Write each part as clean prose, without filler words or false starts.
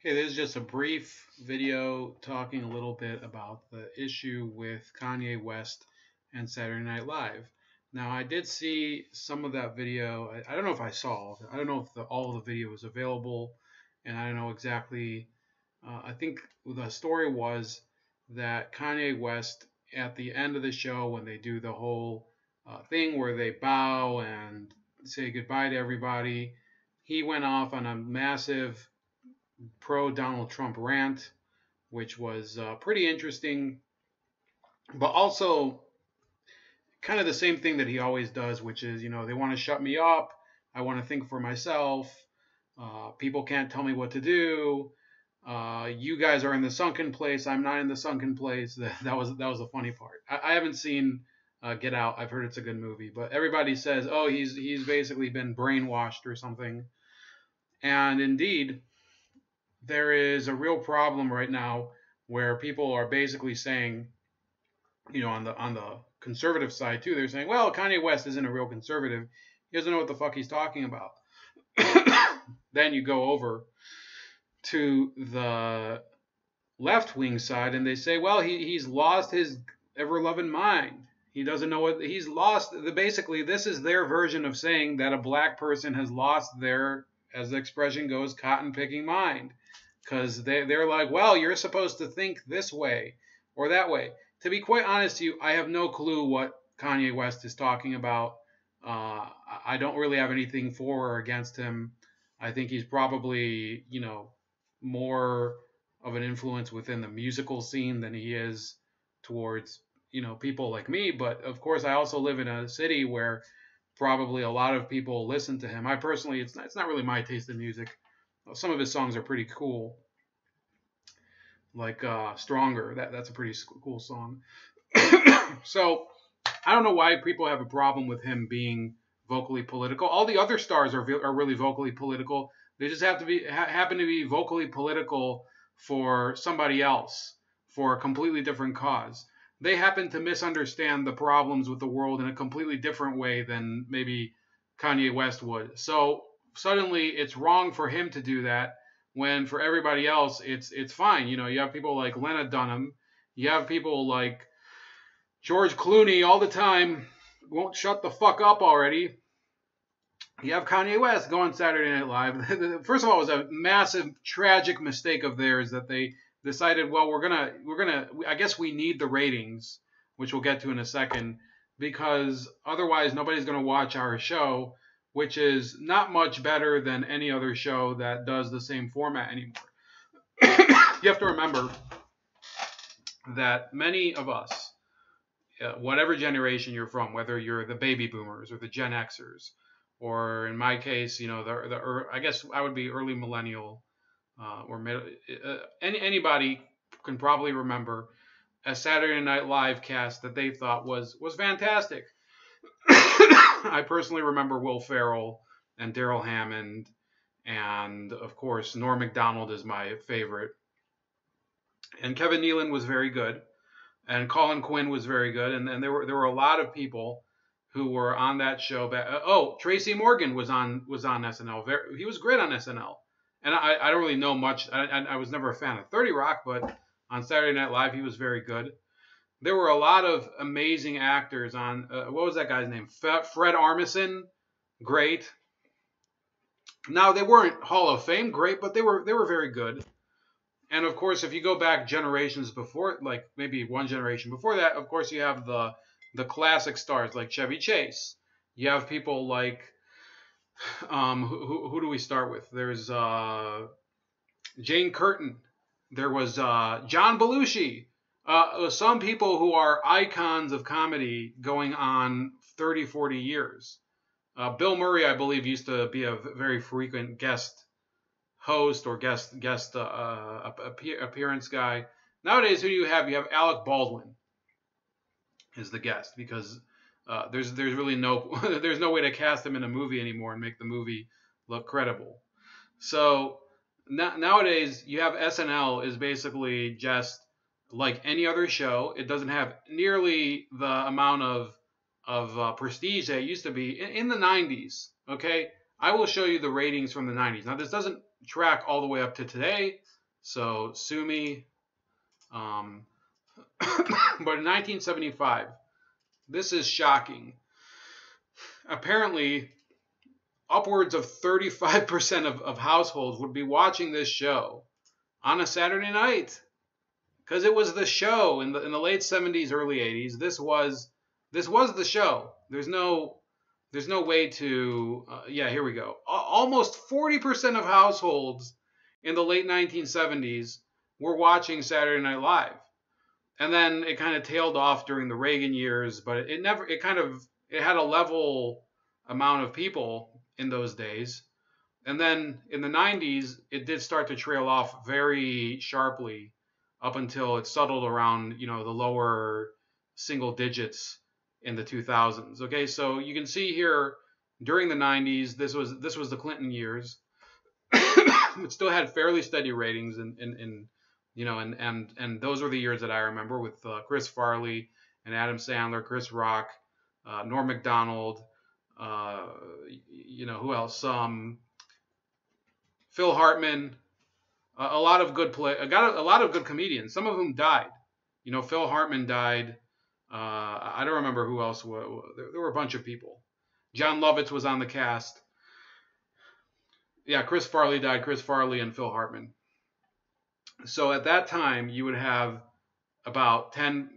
Okay, this is just a brief video talking a little bit about the issue with Kanye West and Saturday Night Live. Now, I did see some of that video. I don't know if I saw all of it. I don't know if all of the video was available, and I don't know exactly. I think the story was that Kanye West, at the end of the show, when they do the whole thing where they bow and say goodbye to everybody, he went off on a massive pro Donald Trump rant, which was pretty interesting, but also kind of the same thing that he always does, which is, they want to shut me up. I want to think for myself. People can't tell me what to do. You guys are in the sunken place. I'm not in the sunken place. That was the funny part. I haven't seen Get Out. I've heard it's a good movie, but everybody says, oh, he's basically been brainwashed or something. And indeed, there is a real problem right now where people are basically saying, on the conservative side too, they're saying, well, Kanye West isn't a real conservative. He doesn't know what the fuck he's talking about. Then you go over to the left wing side and they say, well, he's lost his ever loving mind. He doesn't know what he's lost. Basically, this is their version of saying that a black person has lost their, as the expression goes, cotton picking mind. Because they're like, well, you're supposed to think this way or that way. To be quite honest to you, I have no clue what Kanye West is talking about. I don't really have anything for or against him. I think he's probably, more of an influence within the musical scene than he is towards, people like me. But of course, I also live in a city where probably a lot of people listen to him. I personally, it's not really my taste in music. Some of his songs are pretty cool, like "Stronger." That's a pretty cool song. So I don't know why people have a problem with him being vocally political. All the other stars are really vocally political. They just have to be happen to be vocally political for somebody else, for a completely different cause. They happen to misunderstand the problems with the world in a completely different way than maybe Kanye West would. So suddenly it's wrong for him to do that when for everybody else it's fine. You have people like Lena Dunham, you have people like George Clooney all the time, won't shut the fuck up already. You have Kanye West going Saturday Night Live. First of all, it was a massive tragic mistake of theirs that they decided, well, we're gonna I guess we need the ratings, which we'll get to in a second, because otherwise nobody's gonna watch our show, which is not much better than any other show that does the same format anymore. You have to remember that many of us, whatever generation you're from, whether you're the baby boomers or the Gen Xers, or in my case, I guess I would be early millennial, or mid, anybody can probably remember a Saturday Night Live cast that they thought was fantastic. I personally remember Will Ferrell and Daryl Hammond, and of course Norm Macdonald is my favorite, and Kevin Nealon was very good, and Colin Quinn was very good, and there were a lot of people who were on that show. Tracy Morgan was on SNL. He was great on SNL, and I don't really know much. I was never a fan of 30 Rock, but on Saturday Night Live he was very good. There were a lot of amazing actors on. What was that guy's name? Fred Armisen, great. Now they weren't Hall of Fame great, but they were very good. And of course, if you go back generations before, like maybe one generation before that, of course you have the classic stars like Chevy Chase. You have people like who do we start with? There's Jane Curtin. There was John Belushi. Some people who are icons of comedy going on 30, 40 years. Bill Murray, I believe, used to be a very frequent guest host or guest appearance guy. Nowadays, who do you have? You have Alec Baldwin is the guest, because there's really no there's no way to cast him in a movie anymore and make the movie look credible. So nowadays you have SNL is basically just like any other show. It doesn't have nearly the amount of prestige that it used to be in the 90s. Okay, I will show you the ratings from the 90s. Now, this doesn't track all the way up to today, so sue me. But in 1975, this is shocking. Apparently, upwards of 35% of households would be watching this show on a Saturday night, because it was the show in the late 70s, early 80s. This was the show. There's no way to yeah, here we go. Almost 40% of households in the late 1970s were watching Saturday Night Live. And then it kind of tailed off during the Reagan years, but it had a level amount of people in those days. And then in the 90s, it did start to trail off very sharply up until it settled around, the lower single digits in the 2000s. Okay, so you can see here during the 90s, this was the Clinton years. It still had fairly steady ratings, and those were the years that I remember with Chris Farley and Adam Sandler, Chris Rock, Norm Macdonald, who else? Phil Hartman, a lot of good a lot of good comedians. Some of them died. Phil Hartman died. I don't remember who else. There were a bunch of people. John Lovitz was on the cast. Yeah, Chris Farley died. Chris Farley and Phil Hartman. So at that time, you would have about 10%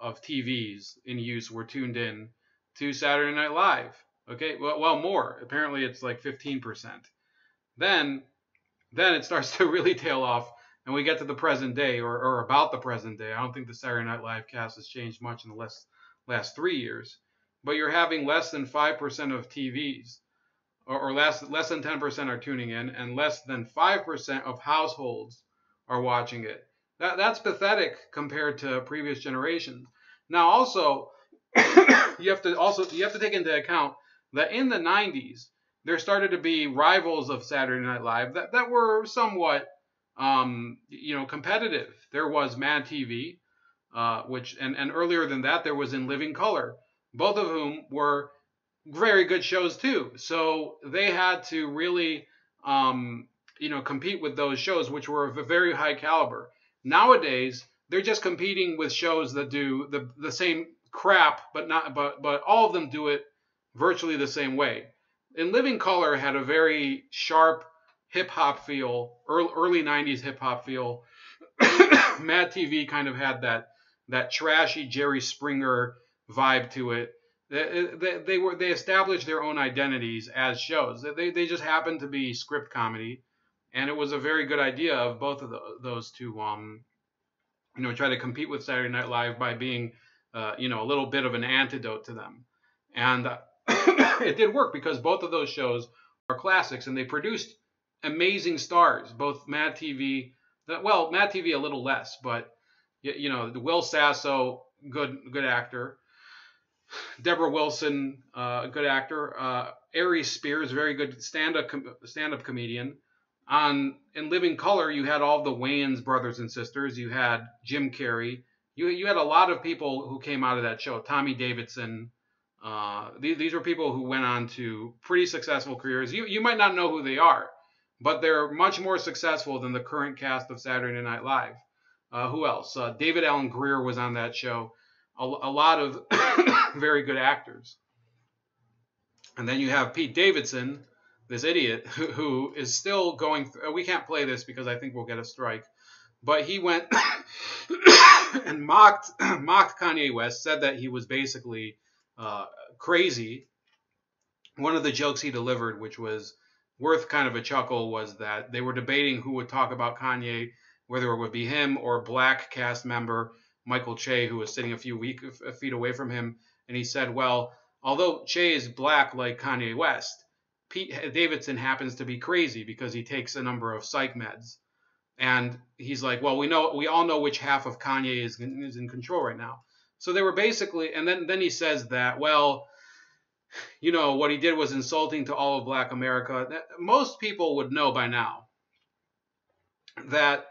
of TVs in use were tuned in to Saturday Night Live. Okay, well more. Apparently, it's like 15%. Then it starts to really tail off, and we get to the present day, or about the present day. I don't think the Saturday Night Live cast has changed much in the last 3 years, but you're having less than 5% of TVs, or less than 10% are tuning in, and less than 5% of households are watching it. That's pathetic compared to previous generations. Now, also, you have to take into account that in the 90s, there started to be rivals of Saturday Night Live that were somewhat, competitive. There was Mad TV, which and earlier than that, there was In Living Color, both of whom were very good shows too. So they had to really, compete with those shows, which were of a very high caliber. Nowadays, they're just competing with shows that do the same crap, but all of them do it virtually the same way. In Living Color had a very sharp hip hop feel, early 90s hip hop feel. Mad TV kind of had that trashy Jerry Springer vibe to it. They established their own identities as shows. They just happened to be script comedy, and it was a very good idea of both of those to try to compete with Saturday Night Live by being a little bit of an antidote to them. And it did work because both of those shows are classics, and they produced amazing stars. Both Mad TV, Mad TV a little less, but Will Sasso, good actor. Deborah Wilson, a good actor. Ari Spears, very good stand-up comedian. In Living Color, you had all the Wayans brothers and sisters. You had Jim Carrey. You had a lot of people who came out of that show. Tommy Davidson. These were people who went on to pretty successful careers. You might not know who they are, but they're much more successful than the current cast of Saturday Night Live. Who else? David Allen Greer was on that show. A lot of very good actors. And then you have Pete Davidson, this idiot, who is still going through. We can't play this because I think we'll get a strike. But he went and mocked Kanye West, said that he was basically crazy. One of the jokes he delivered, which was worth kind of a chuckle, was that they were debating who would talk about Kanye, whether it would be him or black cast member Michael Che, who was sitting a few feet away from him. And he said, well, although Che is black like Kanye West, Pete Davidson happens to be crazy because he takes a number of psych meds. And he's like, well, we all know which half of Kanye is in control right now. So they were basically, and then he says that, well, what he did was insulting to all of black America. Most people would know by now that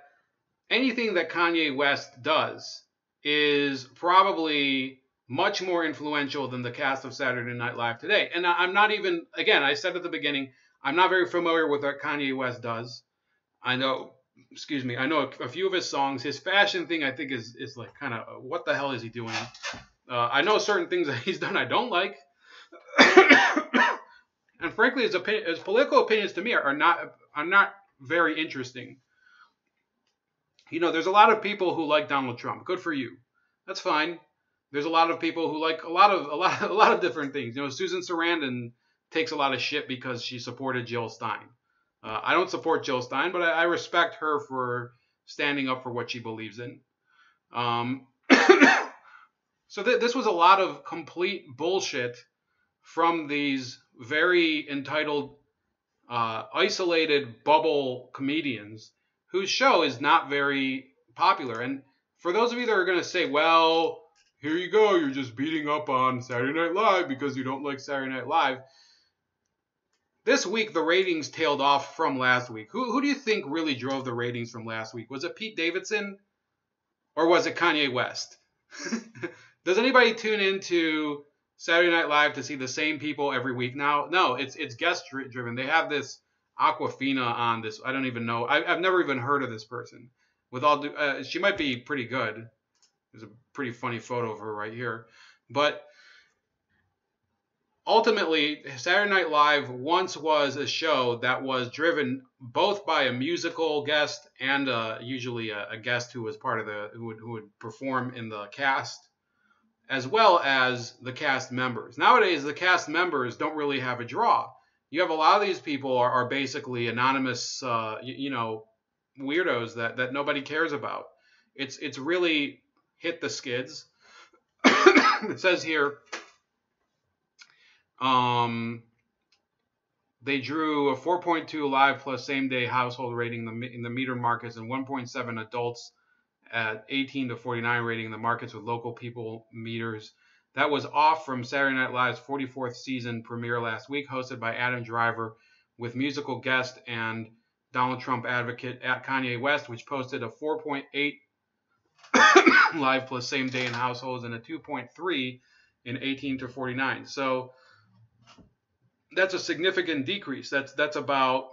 anything that Kanye West does is probably much more influential than the cast of Saturday Night Live today. And I'm not even, again, I said at the beginning, I'm not very familiar with what Kanye West does. I know, excuse me, I know a few of his songs. His fashion thing, I think, is like kind of, what the hell is he doing? I know certain things that he's done I don't like. And frankly, his political opinions to me are not very interesting. You know, there's a lot of people who like Donald Trump. Good for you. That's fine. There's a lot of people who like a lot of different things. You know, Susan Sarandon takes a lot of shit because she supported Jill Stein. I don't support Jill Stein, but I respect her for standing up for what she believes in. So this was a lot of complete bullshit from these very entitled, isolated bubble comedians whose show is not very popular. And for those of you that are going to say, well, here you go, you're just beating up on Saturday Night Live because you don't like Saturday Night Live. This week, the ratings tailed off from last week. Who do you think really drove the ratings from last week? Was it Pete Davidson or was it Kanye West? Does anybody tune into Saturday Night Live to see the same people every week now? No, it's guest driven. They have this Aquafina on this. I don't even know. I've never even heard of this person. With all she might be pretty good. There's a pretty funny photo of her right here. But ultimately, Saturday Night Live once was a show that was driven both by a musical guest and usually a guest who was part of who would perform in the cast, as well as the cast members. Nowadays, the cast members don't really have a draw. You have a lot of these people are basically anonymous, weirdos that nobody cares about. It's really hit the skids. It says here, they drew a 4.2 live plus same day household rating in the meter markets and 1.7 adults at 18 to 49 rating in the markets with local people meters. That was off from Saturday Night Live's 44th season premiere last week, hosted by Adam Driver, with musical guest and Donald Trump advocate at Kanye West, which posted a 4.8 live plus same day in households and a 2.3 in 18 to 49. So that's a significant decrease. That's about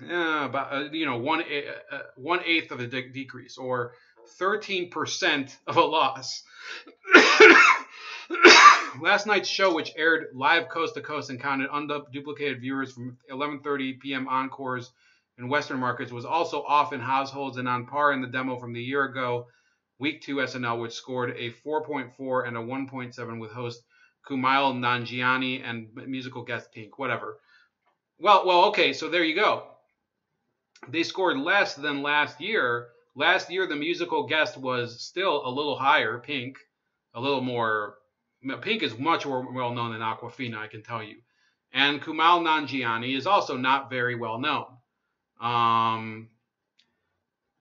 1/8 of a decrease, or 13% of a loss. Last night's show, which aired live coast to coast and counted unduplicated viewers from 11:30 p.m. encores in Western markets, was also off in households and on par in the demo from the year ago Week 2 SNL, which scored a 4.4 and a 1.7 with host Kumail Nanjiani and musical guest Pink. Whatever. Well, okay, so there you go. They scored less than last year. Last year, the musical guest was still a little higher, Pink, a little more. Pink is much more well known than Aquafina, I can tell you. And Kumail Nanjiani is also not very well known.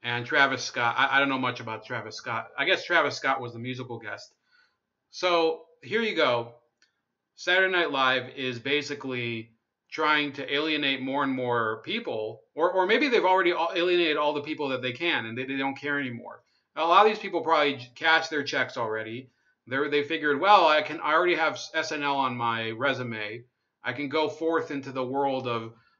And Travis Scott, I don't know much about Travis Scott. I guess Travis Scott was the musical guest. So here you go. Saturday Night Live is basically trying to alienate more and more people, or maybe they've already alienated all the people that they can, and they don't care anymore. A lot of these people probably cashed their checks already. They figured, well, I already have SNL on my resume. I can go forth into the world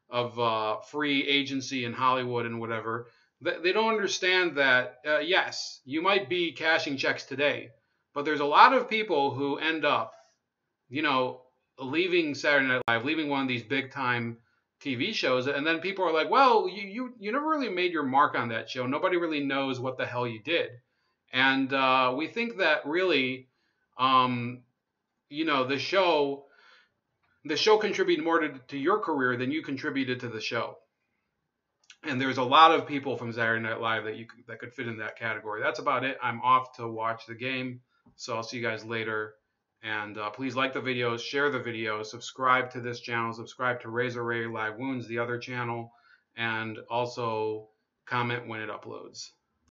of free agency in Hollywood and whatever. They don't understand that, yes, you might be cashing checks today, but there's a lot of people who end up, leaving Saturday Night Live, leaving one of these big time TV shows, and then people are like, well, you never really made your mark on that show. Nobody really knows what the hell you did. And we think that really, the show contributed more to your career than you contributed to the show. And there's a lot of people from Saturday Night Live that could fit in that category. That's about it. I'm off to watch the game, so I'll see you guys later. And please like the videos, share the videos, subscribe to this channel, subscribe to Razor Ray Live Wounds, the other channel, and also comment when it uploads.